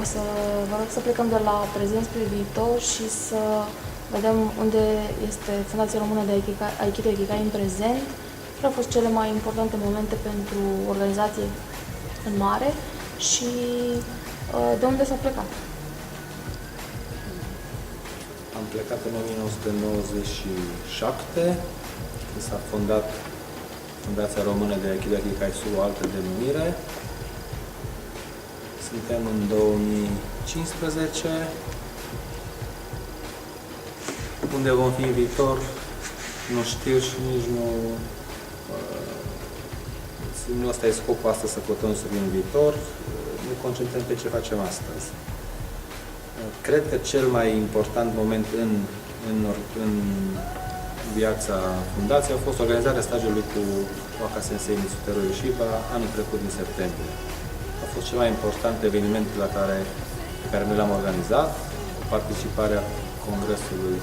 O să vă rog să plecăm de la prezent spre viitor și să vedem unde este Fundația Română de Aikido Ikigai în prezent, care au fost cele mai importante momente pentru organizație în mare și de unde s-a plecat. Am plecat în 1997, când s-a fondat Fundația Română de Aikido Ikigai sub o altă denumire. Suntem în 2015. Unde vom fi în viitor, nu știu și nici nu ăsta e scopul astăzi, să căutăm să fim în viitor. Ne concentrăm pe ce facem astăzi. Cred că cel mai important moment în viața fundației a fost organizarea stagiului cu Waka Sensei Mitsutaro Yoshiba anul trecut din septembrie. A fost cel mai important eveniment pe care noi l-am organizat, cu participarea Congresului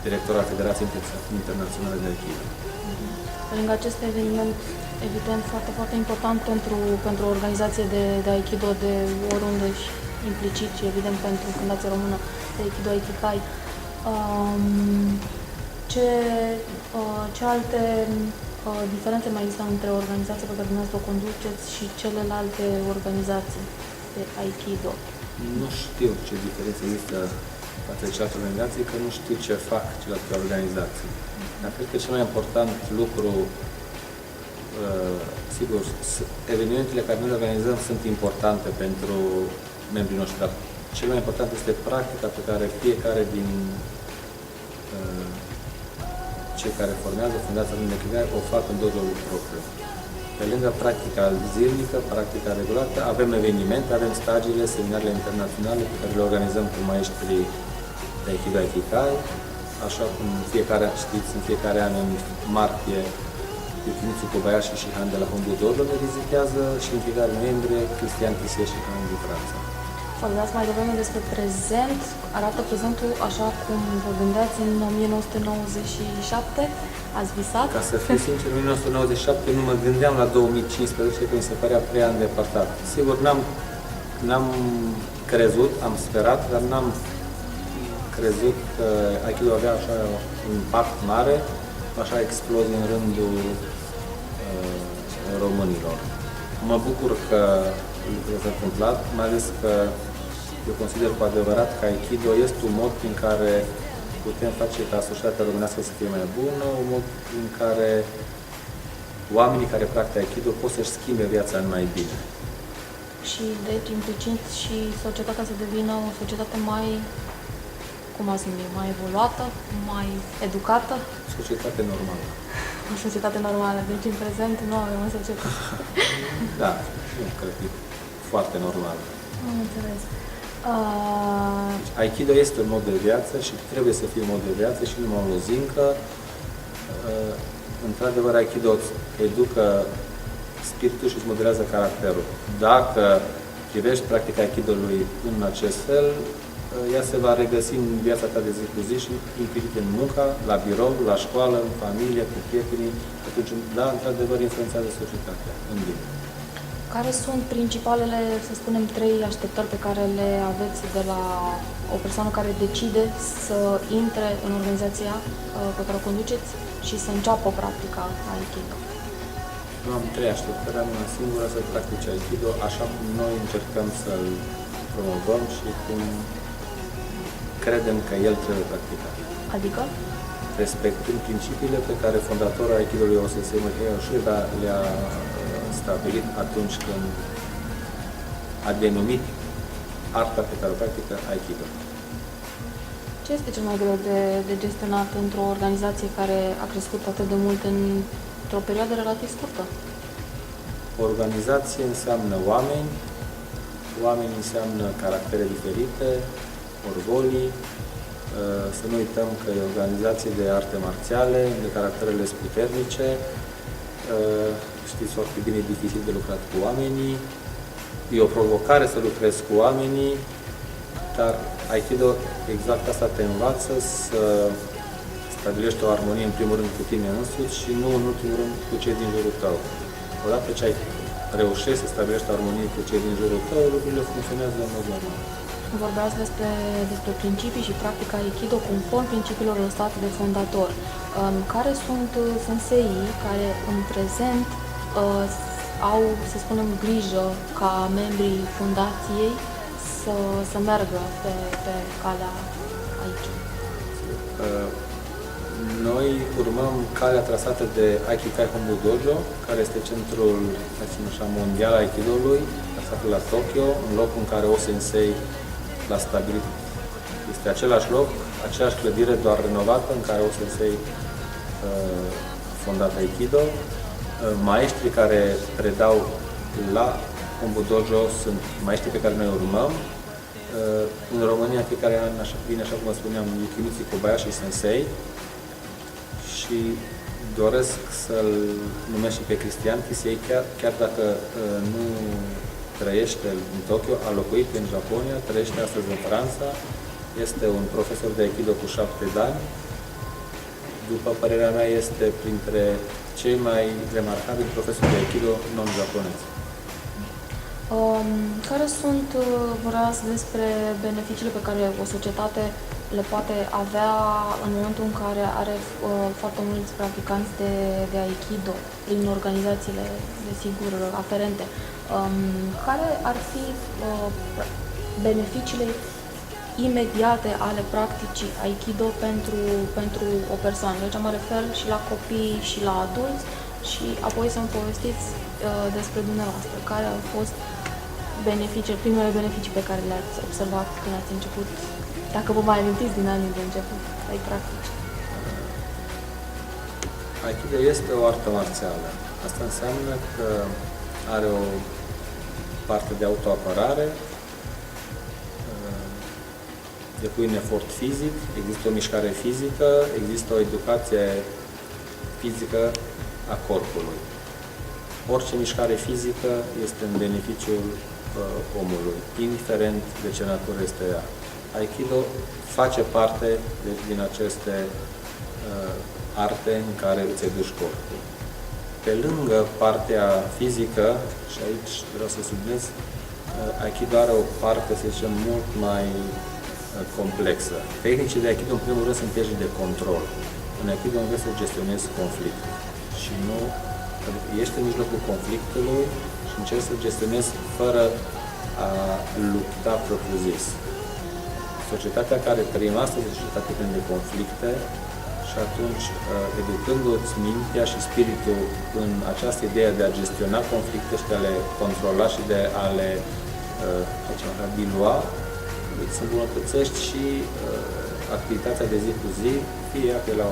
director al Federației Internaționale de Aikido. Pe lângă acest eveniment, evident, foarte, foarte important pentru o organizație de Aikido de oriunde și implicit și evident pentru Fundația Română de Aikido Ikigai. Ce alte diferențe mai există între organizația pe care dumneavoastră o conduceți și celelalte organizații de Aikido? Nu știu ce diferențe există față de celelalte organizații, că nu știu ce fac celelalte organizații. Dar cred că cel mai important lucru, sigur, evenimentele care noi le organizăm sunt importante pentru membrii noștri, dar cel mai important este practica pe care fiecare din cei care formează Fundația Română de Ikigai o fac în dozul propriu. Pe lângă practica zilnică, practica regulată, avem evenimente, avem stagiile, seminarele internaționale pe care le organizăm cu maestrii de Aikido Ikigai. Așa cum știți, în fiecare an, în martie, Yukimizu Kobayashi și Han de la Hongu Dodo ne vizitează și în fiecare noiembrie Cristian Tissier și Han din Franța. Vorbeați mai devreme despre prezent. Arată prezentul așa cum vă gândeați în 1997? Ați visat? Ca să fiu sincer, în 1997 nu mă gândeam la 2015, că mi se părea prea îndepărtat. Sigur, n-am crezut, am sperat, dar n-am crezut că Aikido avea așa un impact mare, așa explozie în rândul românilor. Mă bucur că lucrurile s-au întâmplat, mai ales că eu consider cu adevărat că Aikido este un mod prin care putem face ca societatea românească să fie mai bună, un mod în care oamenii care practică Aikido pot să-și schimbe viața în mai bine. Și deci implicit și societatea să devină o societate mai, cum ați numit, mai evoluată, mai educată? Societate normală. O societate normală, deci în prezent nu avem o societate. Da, nu cred că e foarte normal. Am înțeles. Aikido este un mod de viață și trebuie să fie un mod de viață și numai o lozincă. Într-adevăr, Aikido educă spiritul și îți modelează caracterul. Dacă privești practica Aikido-ului în acest fel, ea se va regăsi în viața ta de zi cu zi și implicit în munca, la birou, la școală, în familie, cu prietenii. Atunci, da, într-adevăr, influențează societatea în bine. Care sunt principalele, să spunem, 3 așteptări pe care le aveți de la o persoană care decide să intre în organizația pe care o conduceți și să înceapă practica Aikido? Nu am 3 așteptări, am una singură, să practice Aikido așa cum noi încercăm să-l promovăm și cum credem că el trebuie practicat. Adică? Respectând principiile pe care fondatorul Aikido-ului Osensei Maikei Ueshiba le-a stabilit atunci când a denumit arta pe care o practică Aikido. Ce este cel mai greu de gestionat într-o organizație care a crescut atât de mult într-o perioadă relativ scurtă? O organizație înseamnă oameni, oameni înseamnă caractere diferite, orgolii. Să nu uităm că e o organizație de arte marțiale, unde caracterele sunt puternice. Știți foarte bine, e dificil de lucrat cu oamenii. E o provocare să lucrezi cu oamenii, dar Aikido exact asta te învață, să stabilești o armonie în primul rând cu tine însuți și nu în ultimul rând cu cei din jurul tău. Odată ce ai reușești să stabilești armonie cu cei din jurul tău, lucrurile funcționează în mod normal. Vorbeați despre principii și practica Aikido conform principiilor lăsate de fondator. Care sunt senseii care în prezent au, să spunem, grijă ca membrii fundației să meargă pe calea Aikido? Noi urmăm calea trasată de Aikikai Hombu Dojo, care este centrul, așa, mondial Aikido-ului, trasat la Tokyo, un loc în care O-sensei l-a stabilit. Este același loc, aceeași clădire, doar renovată, în care O-sensei a fondat Aikido. Maestrii care predau la Hombu Dojo sunt maestrii pe care noi urmăm. În România, fiecare an vine, așa cum vă spuneam, Yukimichi Kobayashi Sensei și doresc să-l numesc și pe Cristian Kisei, chiar dacă nu trăiește în Tokyo, a locuit în Japonia, trăiește astăzi în Franța, este un profesor de Aikido cu 7 ani. După părerea mea, este printre cei mai remarcabili profesori de Aikido non-japonezi. Care sunt, vorbeați despre beneficiile pe care o societate le poate avea în momentul în care are foarte mulți practicanți de Aikido prin organizațiile, desigur, aferente? Care ar fi beneficiile imediate ale practicii Aikido pentru o persoană? Deci mă refer și la copii și la adulți și apoi să-mi povestiți despre dumneavoastră. Care au fost primele beneficii pe care le-ați observat când ați început, dacă vă mai amintiți din anii de început ai practici? Aikido este o artă marțială. Asta înseamnă că are o parte de autoapărare, depui un efort fizic, există o mișcare fizică, există o educație fizică a corpului. Orice mișcare fizică este în beneficiul omului, indiferent de ce natură este ea. Aikido face parte din aceste arte în care îți educi corpul. Pe lângă partea fizică, și aici vreau să subliniez, Aikido are o parte, să zicem, mult mai complexă. Tehnicile de Aikido, în primul rând, sunt tehnici de control. În Aikido înveți să gestionezi conflict și nu ești în mijlocul conflictului și încerci să gestionezi fără a lupta propriu-zis. Societatea care trăim astăzi este o societate plină de conflicte și atunci, educându-ți mintea și spiritul în această idee de a gestiona conflicte și de a le controla și de a le bilua, îți îmbunătățești și activitatea de zi cu zi, fie că e la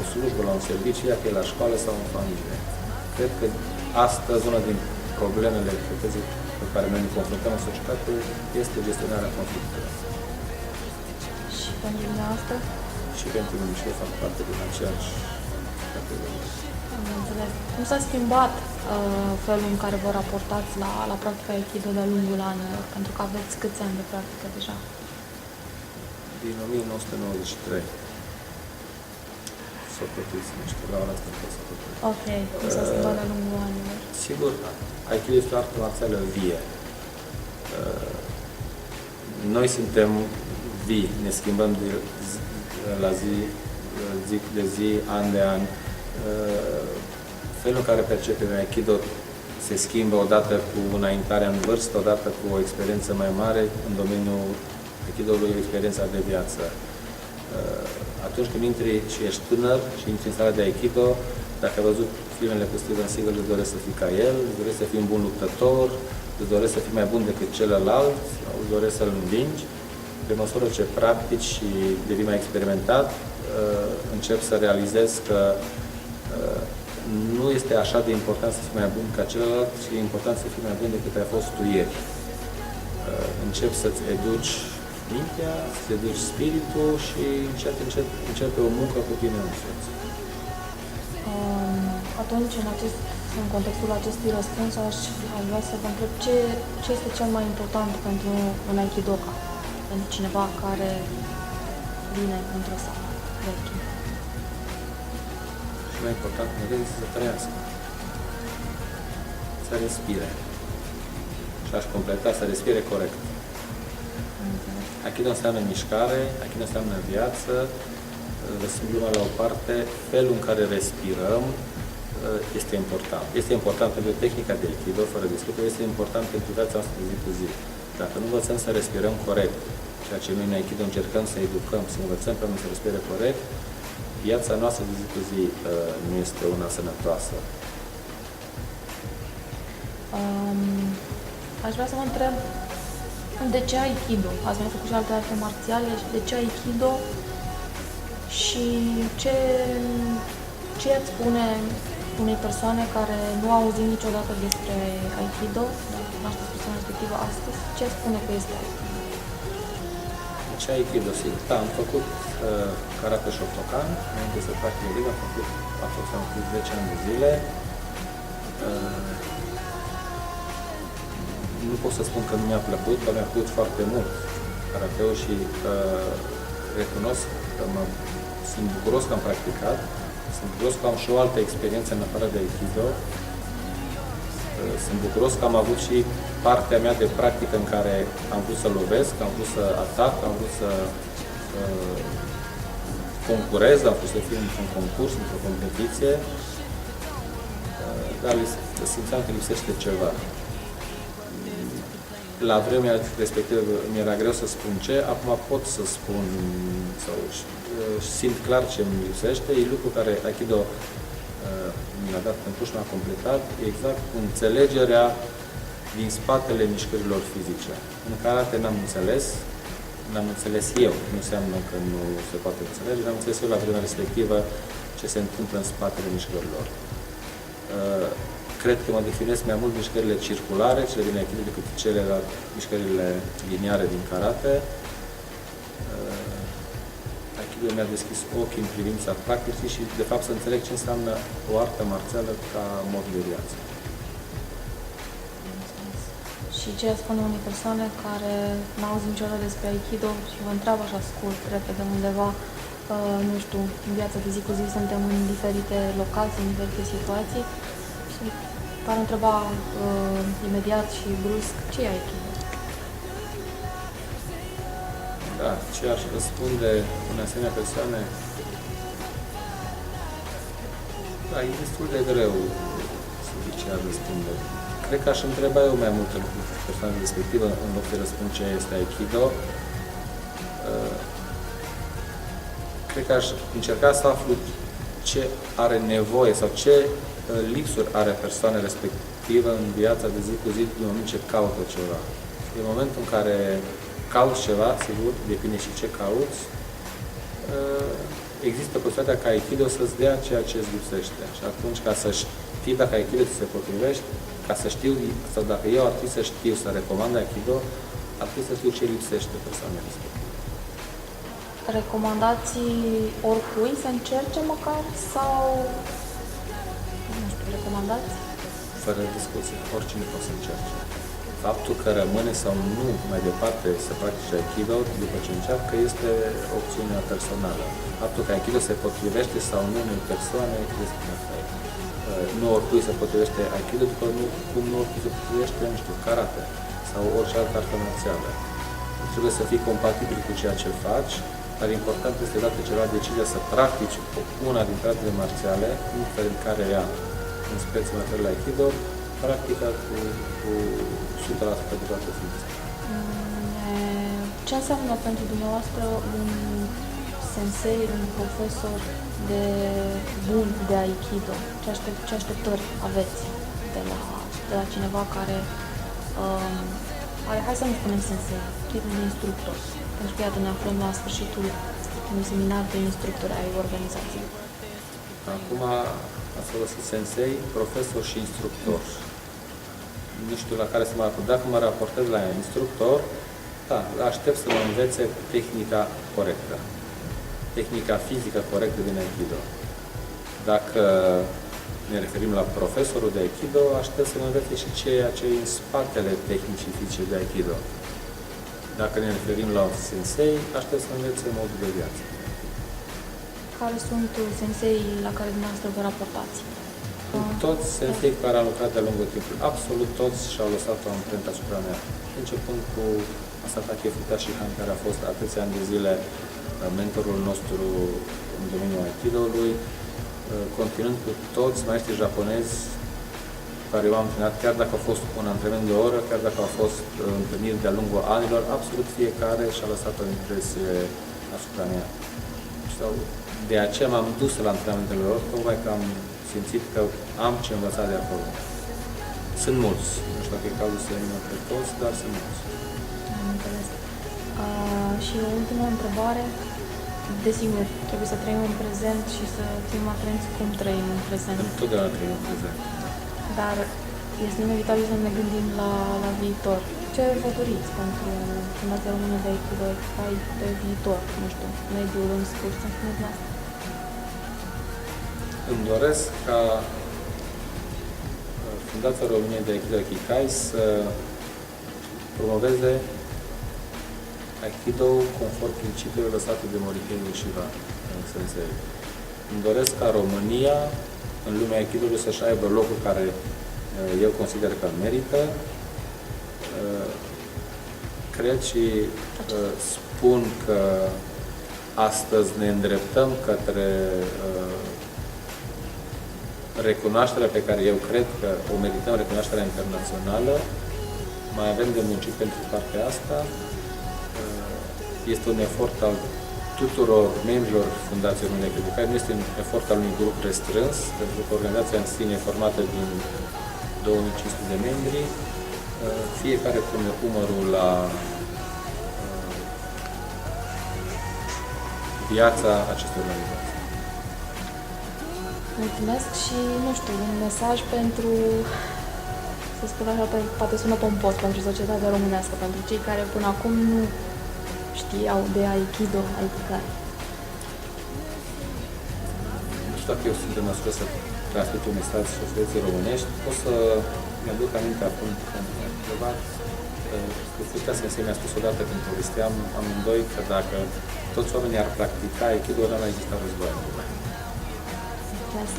o slujbă, la un serviciu, fie că e la școală sau în familie. Cred că astăzi una din problemele cu care noi ne confruntăm în societate este gestionarea conflictelor. Și pentru dumneavoastră? Și pentru mine, și eu fac parte din aceeași categorie. Am înțeles. Cum s-a schimbat felul în care vă raportați la practica Aikido de-a lungul anilor? Pentru că aveți câți ani de practică deja? Din 1993. Să plătiți, nu știu, la ora asta pot să plătiți. Ok, cum s-a schimbat de-a lungul anilor? Sigur, Aikido este o artă marțială vie. Noi suntem vii, ne schimbăm la zi de zi, an de an. Felul în care percepem Aikido se schimbă odată cu înaintarea în vârstă, odată cu o experiență mai mare în domeniul Aikido-ului, experiența de viață. Atunci când intri și ești tânăr și intri în sala de Aikido, dacă ai văzut filmele cu Steven Seagal, îți dorești să fii ca el, îți dorești să fii un bun luptător, îți dorești să fii mai bun decât celălalt, îți dorești să-l învingi. Pe măsură ce practici și devii mai experimentat, încep să realizezi că nu este așa de important să fii mai bun ca celălalt, ci e important să fii mai bun decât ai fost tu ieri. Începi să-ți educi mintea, să-ți educi spiritul și începe o muncă cu tine însuți. Atunci, în contextul acestui răspuns, aș vrea să vă întreb ce este cel mai important pentru un aikidoka, pentru cineva care vine într-o sală de aikido. Și mai important, în rând, să trăiască. Să să respire. Și aș completa să respire corect. Aikido înseamnă mișcare, Aikido înseamnă viață, lăsând gluma la o parte, felul în care respirăm este important. Este important pentru tehnica de Aikido, fără discuție, este important pentru viața noastră de zi cu zi. Dacă nu învățăm să respirăm corect, ceea ce noi în Aikido încercăm să educăm, să învățăm pe oameni să respire corect, viața noastră de zi cu zi nu este una sănătoasă. Aș vrea să vă întreb de ce Aikido? Ați mai făcut și alte arte marțiale, de ce Aikido și ce ați spune unei persoane care nu a auzit niciodată despre Aikido, dar cunoașteți persoana respectivă astăzi, ce ați spune că este Aikido? Ce Aikido? Da, am făcut karate Shotokan, înainte să fac liga, am făcut aproximativ 10 ani de zile. Nu pot să spun că nu mi-a plăcut, dar mi-a plăcut foarte mult karateul și recunosc că sunt bucuros că am practicat, sunt bucuros că am și o altă experiență în afară de Aikido, sunt bucuros că am avut și partea mea de practică în care am vrut să lovesc, am vrut să atac, am vrut să concurez, am vrut să fiu într-un concurs, într-o competiție, dar simțeam că lipsește ceva. La vremea respectivă mi-era greu să spun ce, acum pot să spun sau simt clar ce îmi lipsește. E lucru care Aikido mi-a dat pentru și m-a completat, exact înțelegerea din spatele mișcărilor fizice. În karate n-am înțeles eu, nu înseamnă că nu se poate înțelege, n-am înțeles eu la vremea respectivă ce se întâmplă în spatele mișcărilor. Cred că mă definesc mai mult mișcările circulare, cele din Aikido, decât celelalte mișcările liniare din karate. Aikido mi-a deschis ochii în privința practicii și, de fapt, să înțeleg ce înseamnă o artă marțială ca mod de viață. Și ce spune unei persoane care n-au auzit niciodată despre Aikido și vă întreabă așa scurt, repede, undeva, nu știu, în viața de zi cu zi suntem în diferite locații, în diferite situații și v-ar întreba imediat și brusc, ce e Aikido? Da, ce aș răspunde în asemenea persoane? Da, e destul de greu să zic ce ar răspunde. Cred că aș întreba eu mai multe lucruri persoana respectivă în loc să răspund ce este Aikido. Cred că aș încerca să aflu ce are nevoie sau ce lipsuri are persoana respectivă în viața de zi cu zi din moment ce caută ceva. În momentul în care cauți ceva, sigur, depinde și ce cauți, există posibilitatea ca Aikido să-ți dea ceea ce îți lipsește. Și atunci, ca să știi dacă Aikido ți se potrivește, ca să știu, sau dacă eu ar trebui să știu să recomand Aikido, ar trebui să știu ce lipsește persoana respectivă. Recomandați oricui să încerce măcar sau, nu știu, recomandați? Fără discuție, oricine poate să încerce. Faptul că rămâne sau nu mai departe să practice Aikido după ce încearcă este opțiunea personală. Faptul că Aikido se potrivește sau nu unei persoane este la fel. Nu oricui se potrivește Aikido, după cum nu oricui se potrivește, nu știu, karate sau orice altă artă marțială. Trebuie să fii compatibil cu ceea ce faci, dar important este dată ceva decizia să practici una dintre artele marțiale, indiferent care ea, în speță materială Aikido, practica cu 100% de toată ființa. Ce înseamnă pentru dumneavoastră un sensei, un profesor bun de Aikido? Ce așteptări aveți de la cineva care are, hai să nu spunem sensei, tipul de instructor? Pentru că iată ne aflăm la sfârșitul unui seminar de instructori ai organizației. Acum ați folosit sensei, profesor și instructor. Nu știu la care să mă raportez. Dacă mă raportez la instructor, da, aștept să mă învețe tehnica corectă. Tehnica fizică corectă din Aikido. Dacă ne referim la profesorul de Aikido, aștept să mă învețe și ceea ce e în spatele tehnicii fizice de Aikido. Dacă ne referim la un sensei, aștept să învețe modul de viață. Care sunt sensei la care dumneavoastră vă raportați? Toți sensei care au lucrat de-a lungul timpului, absolut toți și-au lăsat o amprentă asupra mea. Începând cu Masatake Futashihan, care a fost atâția ani de zile mentorul nostru în domeniul Aikido-ului, continuând cu toți maestrii japonezi care eu am antrenat, chiar dacă a fost un antrenament de o oră, chiar dacă au fost întâlniri de-a lungul anilor, absolut fiecare și-a lăsat o impresie asupra mea. Sau de aceea m-am dus la antrenamentele lor, tocmai că am simțit că am ce învăța de acolo. Sunt mulți, nu știu dacă e cazul să număr pe toți, dar sunt mulți. Am înțeles. Și o ultimă întrebare. Desigur, trebuie să trăim în prezent și să fim atenți cum trăim în prezent. Întotdeauna trăim în prezent. Dar este inevitabil să ne gândim la viitor. Ce vă doriți pentru Fundația Română de Aikido Ikigai pe viitor? Nu știu, mediul în scurt, să spuneți la asta. Îmi doresc ca Fundația României de Aikido Ikigai să promoveze Aikido conform principiilor lăsate de Morihei Ueshiba Sensei. Îmi doresc ca România în lumea Aikido să-și aibă locul care eu consider că merită. Cred și spun că astăzi ne îndreptăm către recunoașterea pe care eu cred că o merităm, recunoașterea internațională. Mai avem de muncit pentru partea asta. Este un efort al tuturor membrilor Fundației Române de Aikido, nu este un efort al unui grup restrâns, pentru că organizația în sine e formată din 2500 de membri. Fiecare pune umărul la viața acestei organizații. Mulțumesc și, nu știu, un mesaj pentru, să spun așa, poate sună pompos, pentru societatea românească, pentru cei care până acum nu știau de Aikido, Ikigai. Nu știu dacă eu sunt de măsură să transmit un mesaj societății românești. O să mi-aduc aminte acum când am întrebat, că Futea Sensei mi-a spus odată când povesteam amândoi că dacă toți oamenii ar practica Aikido, n-ar mai exista război. Mulțumesc!